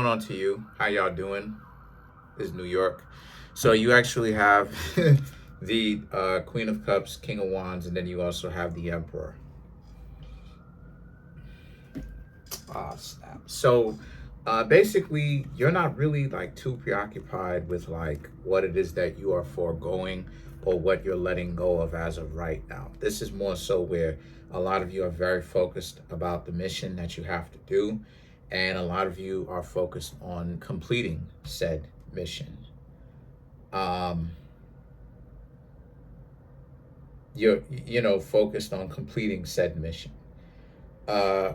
on to you? How y'all doing? This is New York. So you actually have the Queen of Cups, King of Wands, and then you also have the Emperor. Ah, snap. So basically, you're not really like too preoccupied with like what it is that you are foregoing or what you're letting go of as of right now. This is more so where a lot of you are very focused about the mission that you have to do, and a lot of you are focused on completing said mission. Um, you're focused on completing said mission. Uh,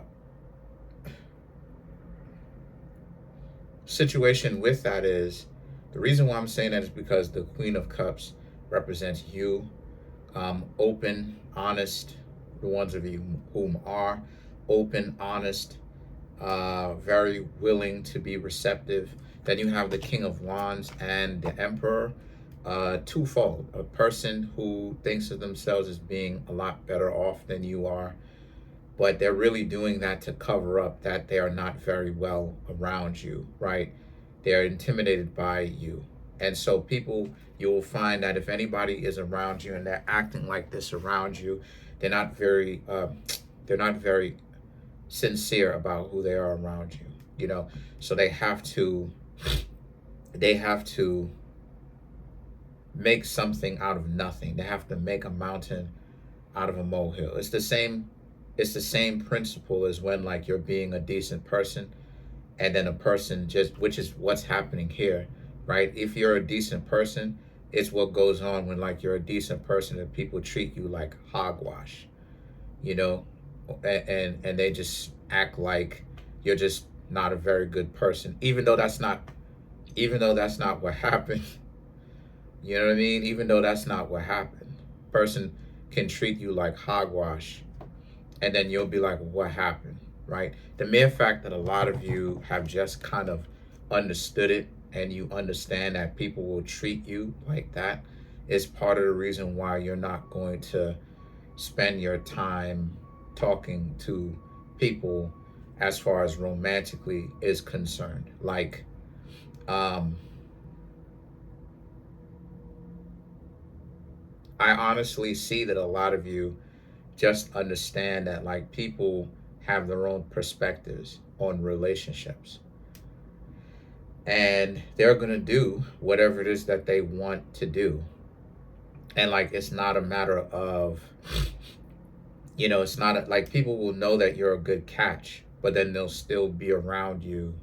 Situation with that is the reason why I'm saying that is because the Queen of Cups represents you, open, honest, the ones of you whom are open, honest, very willing to be receptive. Then you have the King of Wands and the Emperor, twofold. A person who thinks of themselves as being a lot better off than you are, but they're really doing that to cover up that they are not very well around you, right? They're intimidated by you. And so people, you will find that if anybody is around you and they're acting like this around you, they're not very they're not very sincere about who they are around you, you know. So they have to make something out of nothing. They have to make a mountain out of a molehill. It's the same principle as when like you're being a decent person and then a person just, which is what's happening here, right? If you're a decent person, it's what goes on when like you're a decent person and people treat you like hogwash, you know, and they just act like you're just not a very good person, even though that's not what happened. You know what I mean? Even though that's not what happened, person can treat you like hogwash, and then you'll be like, what happened, right? The mere fact that a lot of you have just kind of understood it and you understand that people will treat you like that is part of the reason why you're not going to spend your time talking to people as far as romantically is concerned. Like, um, I honestly see that a lot of you just understand that like people have their own perspectives on relationships, and they're going to do whatever it is that they want to do. And like it's not a matter of, it's not like people will know that you're a good catch, but then they'll still be around you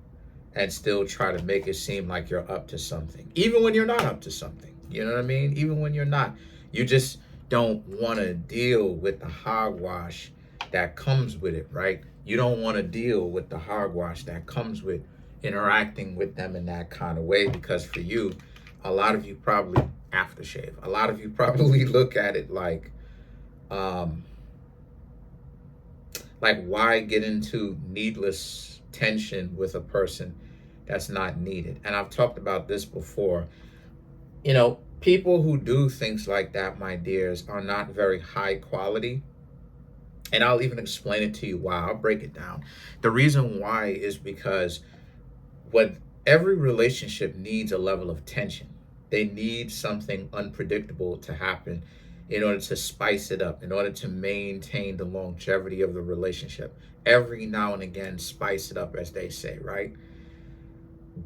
and still try to make it seem like you're up to something, even when you're not up to something. You know what I mean? Even when you're not, you just don't want to deal with the hogwash that comes with it, right? You don't want to deal with the hogwash that comes with interacting with them in that kind of way, because for you, a lot of you probably aftershave. A lot of you probably look at it um, like why get into needless tension with a person that's not needed. And I've talked about this before. People who do things like that, my dears, are not very high quality. And I'll even explain it to you why. I'll break it down. The reason why is because what every relationship needs a level of tension. They need something unpredictable to happen in order to spice it up, in order to maintain the longevity of the relationship. Every now and again, spice it up, as they say, right?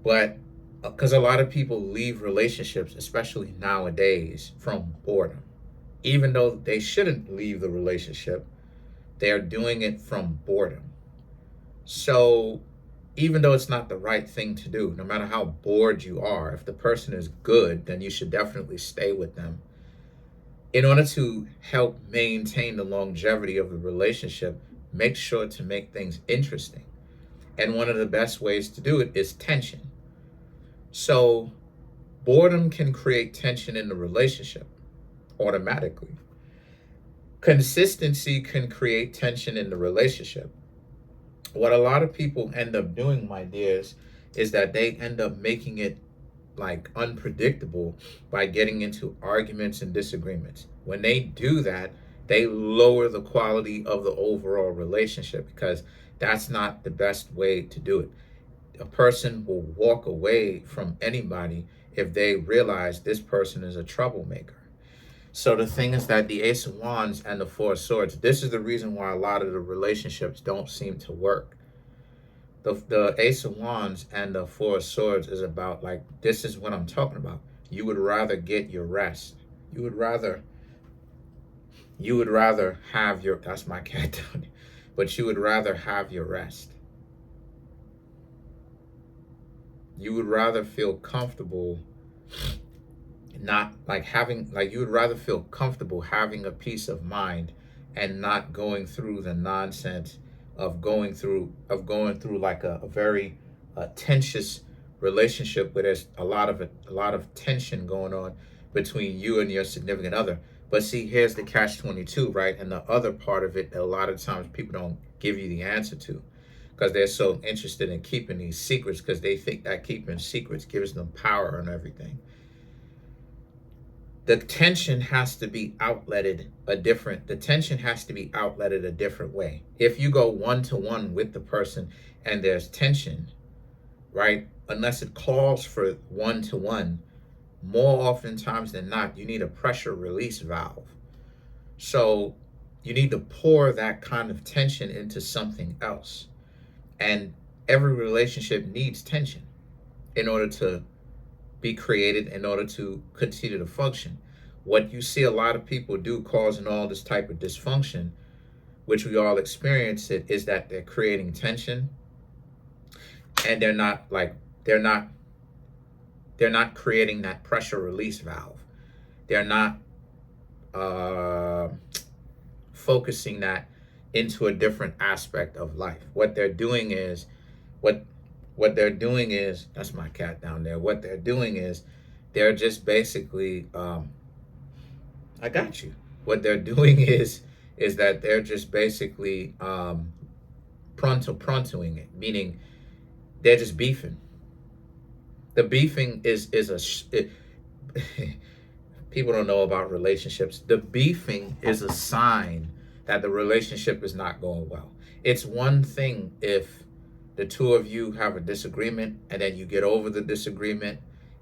But because a lot of people leave relationships, especially nowadays, from boredom. Even though they shouldn't leave the relationship, they're doing it from boredom. So even though it's not the right thing to do, no matter how bored you are, if the person is good, then you should definitely stay with them. In order to help maintain the longevity of the relationship, make sure to make things interesting. And one of the best ways to do it is tension. So boredom can create tension in the relationship automatically. Consistency can create tension in the relationship. What a lot of people end up doing, my dears, is that they end up making it like unpredictable by getting into arguments and disagreements. When they do that, they lower the quality of the overall relationship, because that's not the best way to do it. A person will walk away from anybody if they realize this person is a troublemaker. So the thing is that the Ace of Wands and the Four of Swords, this is the reason why a lot of the relationships don't seem to work. The Ace of Wands and the Four of Swords is about, like, this is what I'm talking about. You would rather get your rest. You would rather have your, that's my cat down there, but you would rather have your rest. You would rather feel comfortable not like having, like, you would rather feel comfortable having a peace of mind and not going through the nonsense of going through like a very tensious relationship where there's a lot of tension going on between you and your significant other. But see, here's the catch-22, right? And the other part of it that a lot of times people don't give you the answer to, because they're so interested in keeping these secrets, because they think that keeping secrets gives them power and everything. The tension has to be outletted a different way. If you go one-to-one with the person and there's tension, right? Unless it calls for one-to-one, more oftentimes than not, you need a pressure release valve. So you need to pour that kind of tension into something else. And every relationship needs tension in order to be created, in order to continue to function. What you see a lot of people do causing all this type of dysfunction, which we all experience it, is that they're creating tension and they're not creating that pressure release valve. They're not focusing that into a different aspect of life. What they're doing is, that's my cat down there. What they're doing is they're just basically, I got you. What they're doing is that they're just basically prontoing it, meaning they're just beefing. The beefing is people don't know about relationships. The beefing is a sign that the relationship is not going well. It's one thing if the two of you have a disagreement and then you get over the disagreement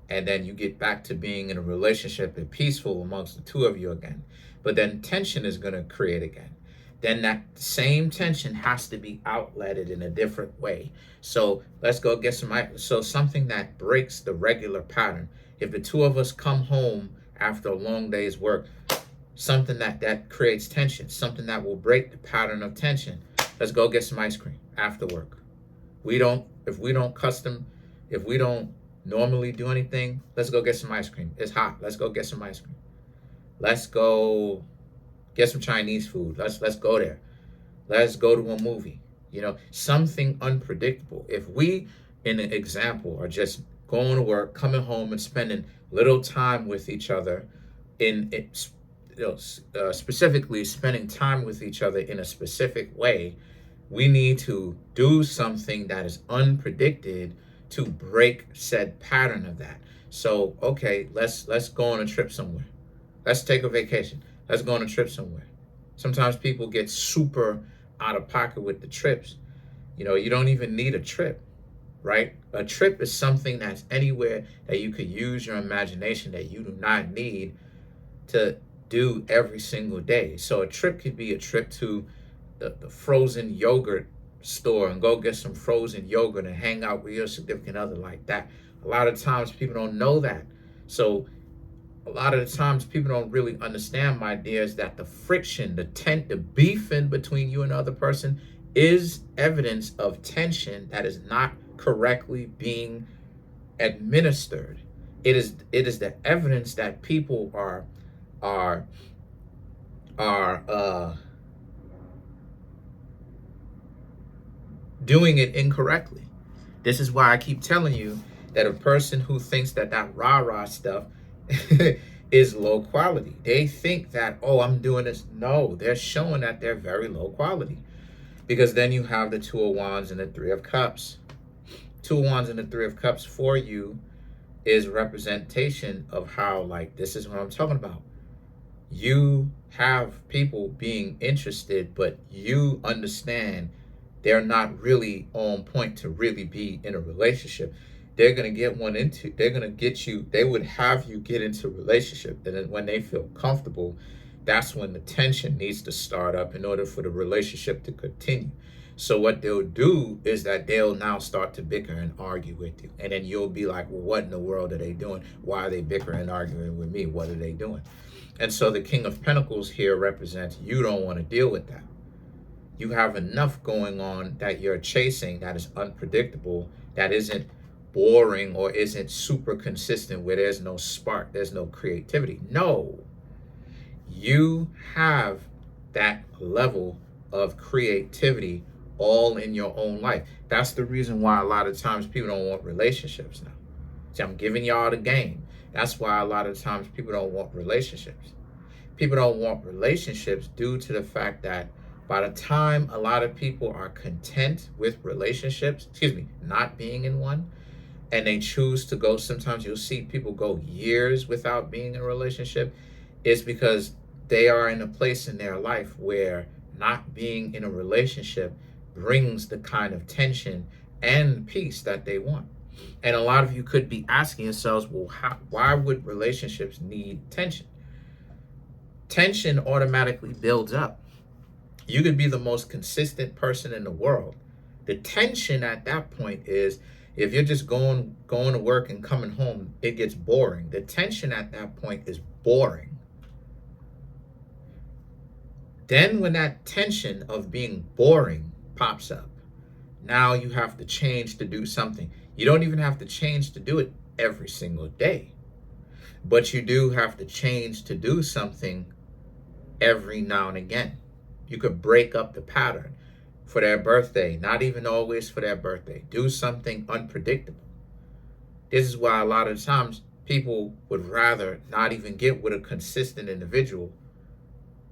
and then you get back to being in a relationship and peaceful amongst the two of you again. But then tension is going to create again. Then that same tension has to be outletted in a different way. So let's go get something that breaks the regular pattern. If the two of us come home after a long day's work, something that creates tension, something that will break the pattern of tension. Let's go get some ice cream after work. If we don't normally do anything, let's go get some ice cream. It's hot. Let's go get some ice cream. Let's go get some Chinese food. Let's go there. Let's go to a movie. Something unpredictable. If we, in an example, are just going to work, coming home and spending little time with each other, specifically spending time with each other in a specific way, we need to do something that is unpredicted to break said pattern of that. So, okay, let's go on a trip somewhere. Let's take a vacation. Let's go on a trip somewhere. Sometimes people get super out of pocket with the trips. You don't even need a trip, right? A trip is something that's anywhere that you could use your imagination, that you do not need to do every single day. So a trip could be a trip to the frozen yogurt store and go get some frozen yogurt and hang out with your significant other like that. A lot of times people don't know that. So a lot of the times people don't really understand, my dears, that the friction, the beefing between you and the other person is evidence of tension that is not correctly being administered. It is the evidence that people are doing it incorrectly. This is why I keep telling you that a person who thinks that rah-rah stuff is low quality. They think that, oh, I'm doing this. No, they're showing that they're very low quality. Because then you have the Two of Wands and the Three of Cups. Two of Wands and the Three of Cups for you is representation of how, like, this is what I'm talking about. You have people being interested, but you understand they're not really on point to really be in a relationship. They're going to get one into, they're going to get you, they would have you get into a relationship. And then when they feel comfortable, that's when the tension needs to start up in order for the relationship to continue. So what they'll do is that they'll now start to bicker and argue with you. And then you'll be like, well, what in the world are they doing? Why are they bickering and arguing with me? What are they doing? And so the King of Pentacles here represents you don't want to deal with that. You have enough going on that you're chasing that is unpredictable, that isn't boring or isn't super consistent, where there's no spark, there's no creativity. No, you have that level of creativity all in your own life. That's the reason why a lot of times people don't want relationships now. See, I'm giving y'all the game. That's why a lot of times people don't want relationships. People don't want relationships due to the fact that by the time a lot of people are content with relationships, not being in one, and they choose to go, sometimes you'll see people go years without being in a relationship, it's because they are in a place in their life where not being in a relationship brings the kind of tension and peace that they want. And a lot of you could be asking yourselves, well, why would relationships need tension? Tension automatically builds up. You could be the most consistent person in the world. The tension at that point is, if you're just going to work and coming home, it gets boring. The tension at that point is boring. Then when that tension of being boring pops up, now you have to change to do something. You don't even have to change to do it every single day, but you do have to change to do something every now and again. You could break up the pattern for their birthday, not even always for their birthday. Do something unpredictable. This is why a lot of times people would rather not even get with a consistent individual,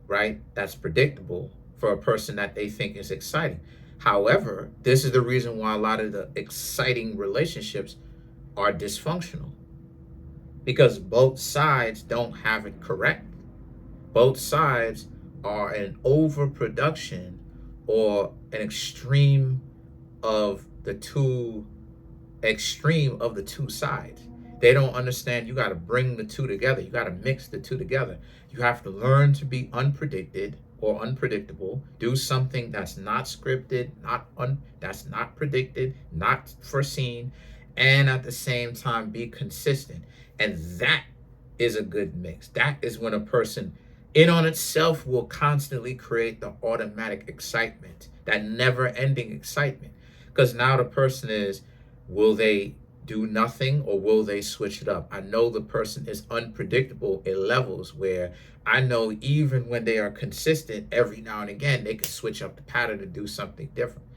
right? That's predictable, for a person that they think is exciting. However, this is the reason why a lot of the exciting relationships are dysfunctional, because both sides don't have it correct. Both sides are an overproduction or an extreme of the two sides. They don't understand you got to bring the two together. You got to mix the two together. You have to learn to be unpredicted or unpredictable. Do something that's not scripted, that's not predicted, not foreseen, and at the same time be consistent. And that is a good mix. That is when a person in on itself will constantly create the automatic excitement, that never-ending excitement. Because now the person is, will they do nothing or will they switch it up? I know the person is unpredictable in levels where I know even when they are consistent, every now and again, they can switch up the pattern to do something different.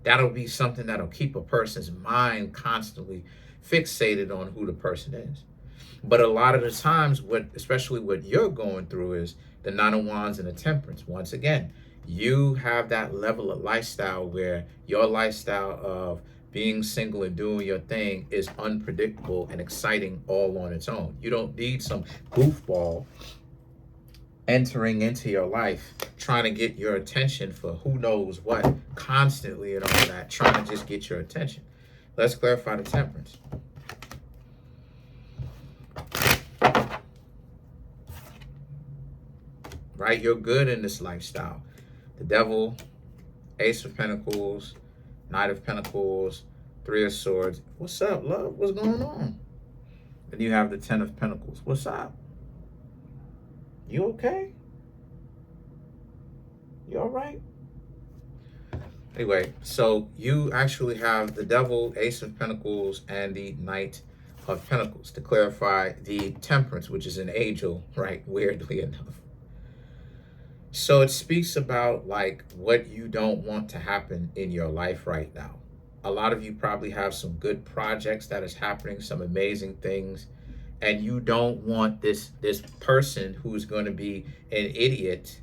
That'll be something that'll keep a person's mind constantly fixated on who the person is. But a lot of the times, especially what you're going through, is the Nine of Wands and the Temperance. Once again, you have that level of lifestyle where your lifestyle of being single and doing your thing is unpredictable and exciting all on its own. You don't need some goofball entering into your life, trying to get your attention for who knows what, constantly and all that, trying to just get your attention. Let's clarify the Temperance. Right? You're good in this lifestyle. The Devil, Ace of Pentacles, Knight of Pentacles, Three of Swords. What's up, love? What's going on? Then you have the Ten of Pentacles. What's up? You okay? You all right? Anyway, so you actually have the Devil, Ace of Pentacles, and the Knight of Pentacles. To clarify, the Temperance, which is an angel, right? Weirdly enough. So it speaks about like what you don't want to happen in your life right now. A lot of you probably have some good projects that is happening, some amazing things, and you don't want this person who's going to be an idiot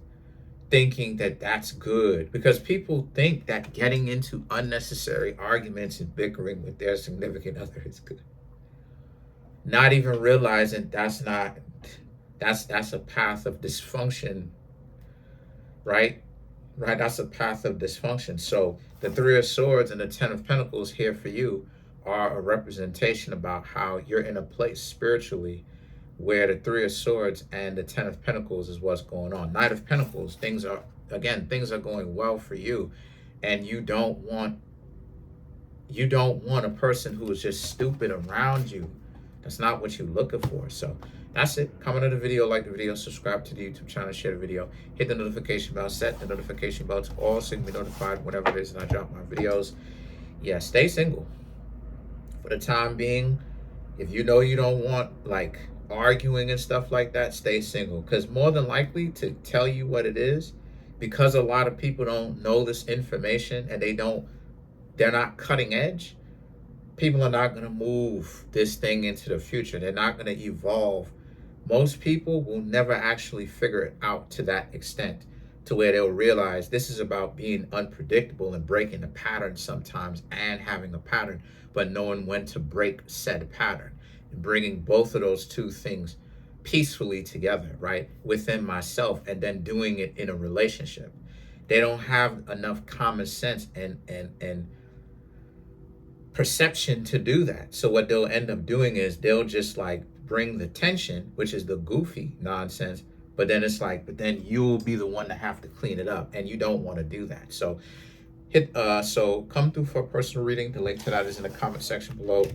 thinking that that's good, because people think that getting into unnecessary arguments and bickering with their significant other is good, not even realizing that's a path of dysfunction, right? right? That's a path of dysfunction. So the Three of Swords and the Ten of Pentacles here for you are a representation about how you're in a place spiritually where the Three of Swords and the Ten of Pentacles is what's going on. Knight of Pentacles, things are going well for you, and you don't want a person who is just stupid around you. That's not what you're looking for. So that's it. Comment on the video, like the video, subscribe to the YouTube channel, share the video, hit the notification bell, set the notification bell to all so you can be notified whenever it is that I drop my videos. Yeah, stay single for the time being. If you know you don't want like arguing and stuff like that, stay single, because more than likely, to tell you what it is, because a lot of people don't know this information and they're not cutting edge, people are not going to move this thing into the future. They're not going to evolve. Most people will never actually figure it out to that extent, to where they'll realize this is about being unpredictable and breaking the pattern sometimes, and having a pattern, but knowing when to break said pattern, and bringing both of those two things peacefully together, right, within myself, and then doing it in a relationship. They don't have enough common sense and perception to do that. So what they'll end up doing is they'll just like bring the tension, which is the goofy nonsense, but then it's like, but then you'll be the one to have to clean it up, and you don't want to do that. So so come through for a personal reading. The link to that is in the comment section below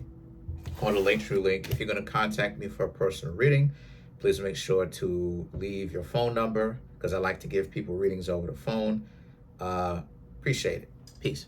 on the Linktree link. If you're going to contact me for a personal reading, please make sure to leave your phone number, because I like to give people readings over the phone. Appreciate it. Peace.